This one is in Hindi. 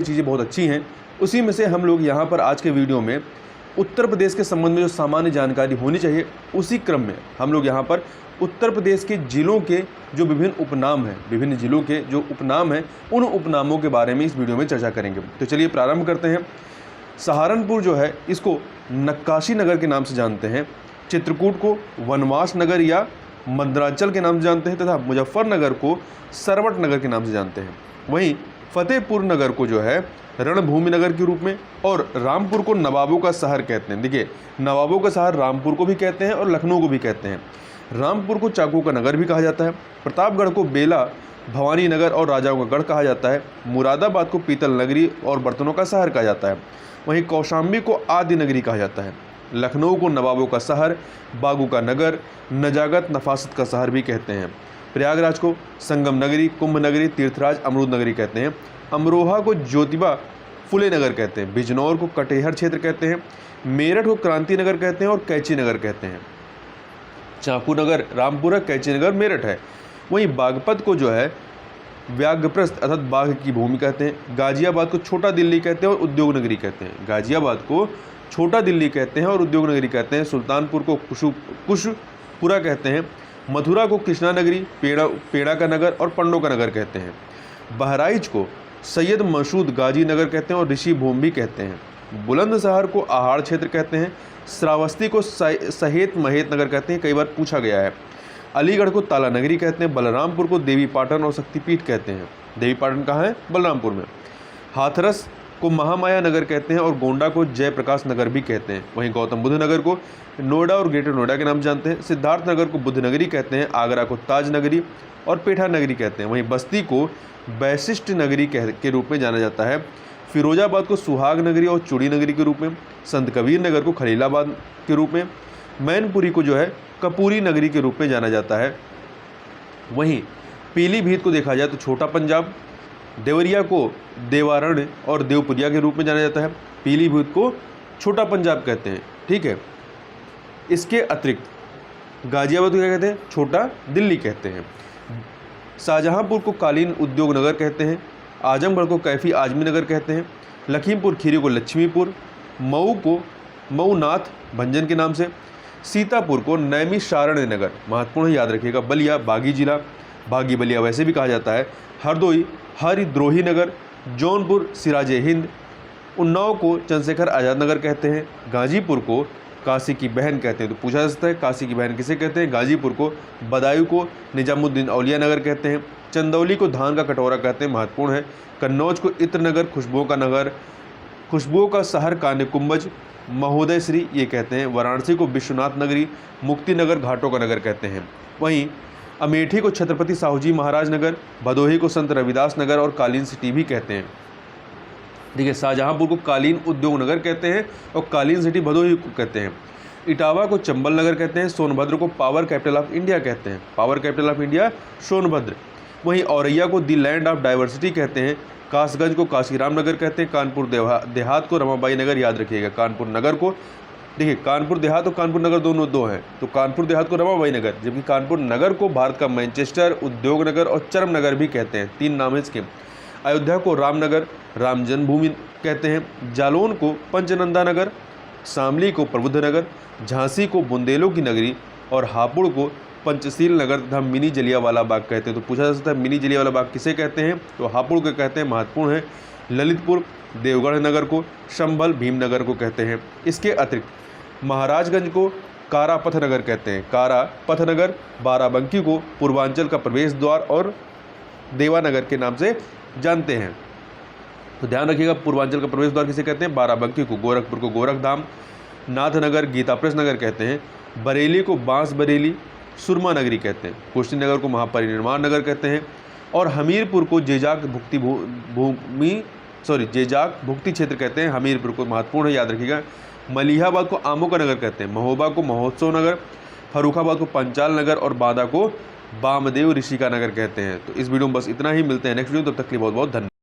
चीज़ें बहुत अच्छी हैं। उसी में से हम लोग यहाँ पर आज के वीडियो में उत्तर प्रदेश के संबंध में जो सामान्य जानकारी होनी चाहिए, उसी क्रम में हम लोग यहाँ पर उत्तर प्रदेश के ज़िलों के जो विभिन्न उपनाम हैं, विभिन्न ज़िलों के जो उपनाम हैं, उन उपनामों के बारे में इस वीडियो में चर्चा करेंगे। तो चलिए प्रारंभ करते हैं। सहारनपुर जो है इसको नक्काशी नगर के नाम से जानते हैं, चित्रकूट को वनवास नगर या मद्रांचल के नाम से जानते हैं तथा मुजफ्फरनगर को सरवट नगर के नाम से जानते हैं। वहीं फतेहपुर नगर को जो है रणभूमि नगर के रूप में और रामपुर को नवाबों का शहर कहते हैं। देखिए, नवाबों का शहर रामपुर को भी कहते हैं और लखनऊ को भी कहते हैं। रामपुर को चाकों का नगर भी कहा जाता है। प्रतापगढ़ को बेला भवानी नगर और राजाओं का गढ़ कहा जाता है। मुरादाबाद को पीतल नगरी और बर्तनों का शहर कहा जाता है। वहीं कौशाम्बी को आदि नगरी कहा जाता है। लखनऊ को नवाबों का शहर, बागू का नगर, नजागत नफासत का शहर भी कहते हैं। प्रयागराज को संगम नगरी, कुंभ नगरी, तीर्थराज, अमरूद नगरी कहते हैं। अमरोहा को ज्योतिबा फुले नगर कहते हैं। बिजनौर को कटेहर क्षेत्र कहते हैं। मेरठ को क्रांति नगर कहते हैं और कैची नगर कहते हैं। चाकू नगर रामपुर है, कैची नगर मेरठ है। वहीं बागपत को जो है व्याघ्रप्रस्थ अर्थात बाघ की भूमि कहते हैं। गाजियाबाद को छोटा दिल्ली कहते हैं और उद्योग नगरी कहते हैं। गाजियाबाद को छोटा दिल्ली कहते हैं और उद्योग नगरी कहते हैं। सुल्तानपुर को कुशपुरा कहते हैं। मथुरा को कृष्णा नगरी, पेड़ा का नगर और पंडों का नगर कहते हैं। बहराइच को सैयद मसूद गाजी नगर कहते हैं और ऋषि भूमि भी कहते हैं। बुलंदशहर को आहाड़ क्षेत्र कहते हैं। श्रावस्ती को सहेत महेत नगर कहते हैं, कई बार पूछा गया है। अलीगढ़ को ताला नगरी कहते हैं। बलरामपुर को देवी पाटन और शक्तिपीठ कहते हैं। देवी पाटन कहाँ है? बलरामपुर में। हाथरस को महामाया नगर कहते हैं और गोंडा को जयप्रकाश नगर भी कहते हैं। वहीं गौतम बुद्ध नगर को नोएडा और ग्रेटर नोएडा के नाम जानते हैं। सिद्धार्थ नगर को बुद्ध नगरी कहते हैं। आगरा को ताज नगरी और पेठा नगरी कहते हैं। वहीं बस्ती को वैशिष्ट नगरी के रूप में जाना जाता है। फिरोजाबाद को सुहाग नगरी और चूड़ी नगरी के रूप में। संत कबीर नगर को खलीलाबाद के रूप में। मैनपुरी को जो है कपूरी नगरी के रूप में जाना जाता है। वहीं पीलीभीत को देखा जाए तो छोटा पंजाब, देवरिया को देवारण्य और देवपुरिया के रूप में जाना जाता है। पीलीभीत को छोटा पंजाब कहते हैं, ठीक है। इसके अतिरिक्त गाजियाबाद को क्या कहते हैं? छोटा दिल्ली कहते हैं। शाहजहांपुर को कालीन उद्योग नगर कहते हैं। आजमगढ़ को कैफी आजमी नगर कहते हैं। लखीमपुर खीरी को लक्ष्मीपुर, मऊ को मऊनाथ भंजन के नाम से। सीतापुर को नैमिषारण्य नगर, महत्वपूर्ण याद रखिएगा। बलिया बागी जिला, बागी बलिया वैसे भी कहा जाता है। हरदोई हरिद्रोही नगर। जौनपुर सिराजे हिंद। उन्नाव को चंद्रशेखर आज़ाद नगर कहते हैं। गाजीपुर को काशी की बहन कहते हैं। तो पूछा जा सकता है काशी की बहन किसे कहते हैं? गाजीपुर को। बदायूं को निजामुद्दीन औलिया नगर कहते हैं। चंदौली को धान का कटोरा कहते हैं, महत्वपूर्ण है। कन्नौज को इत्र नगर, खुशबुओं का नगर, खुशबुओं का शहर कान्य कुंभज, महोदय श्री ये कहते हैं। वाराणसी को विश्वनाथ नगरी, मुक्ति नगर, घाटों का नगर कहते हैं। वहीं अमेठी को छत्रपति साहूजी महाराज नगर, भदोही को संत रविदास नगर और कालीन सिटी भी कहते हैं। देखिए, शाहजहांपुर को कालीन उद्योग नगर कहते हैं और कालीन सिटी भदोही को कहते हैं। इटावा को चंबल नगर कहते हैं। सोनभद्र को पावर कैपिटल ऑफ इंडिया कहते हैं। Power capital of India Sonbhadra. वहीं औरैया को दी लैंड ऑफ डाइवर्सिटी कहते हैं। कासगंज को काशीराम नगर कहते हैं। कानपुर देहात को रमाबाई नगर, याद रखिएगा। कानपुर नगर को, देखिए कानपुर देहात और कानपुर नगर दोनों दो हैं, तो कानपुर देहात को रमाबाई नगर, जबकि कानपुर नगर को भारत का मैनचेस्टर, उद्योग नगर और चरम नगर भी कहते हैं। 3 नाम है इसके। अयोध्या को रामनगर, राम जन्मभूमि कहते हैं। जालौन को पंचनंदा नगर, शामली को प्रबुद्ध नगर, झांसी को बुंदेलों की नगरी और हापुड़ को पंचशील नगर तथा मिनी जलियांवाला बाग कहते हैं। तो पूछा जा सकता है मिनी जलियांवाला बाग किसे कहते हैं? तो हापुड़ को कहते हैं, महत्वपूर्ण है। ललितपुर देवगढ़ नगर को, संभल भीमनगर को कहते हैं। इसके अतिरिक्त महाराजगंज को कारापथ नगर कहते हैं। कारापथ नगर, बाराबंकी को पूर्वांचल का प्रवेश द्वार और देवानगर के नाम से जानते हैं। तो ध्यान रखिएगा, पूर्वांचल का प्रवेश द्वार किसे कहते हैं? बाराबंकी को। गोरखपुर को गोरखधाम, नाथनगर, गीताप्रेस नगर कहते हैं। बरेली को बांस बरेली, सुरमा नगरी कहते हैं। कुशीनगर को महापरिनिर्वाण नगर कहते हैं। और हमीरपुर को जेजाक भुक्ति क्षेत्र कहते हैं। हमीरपुर को, महत्वपूर्ण है, याद रखिएगा। मलिहाबाद को आमों का नगर कहते हैं। महोबा को महोत्सव नगर, फर्रुखाबाद को पंचाल नगर और बांदा को वामदेव ऋषि का नगर कहते हैं। तो इस वीडियो में बस इतना ही। मिलते हैं नेक्स्ट वीडियो, तब तक के लिए बहुत बहुत धन्यवाद।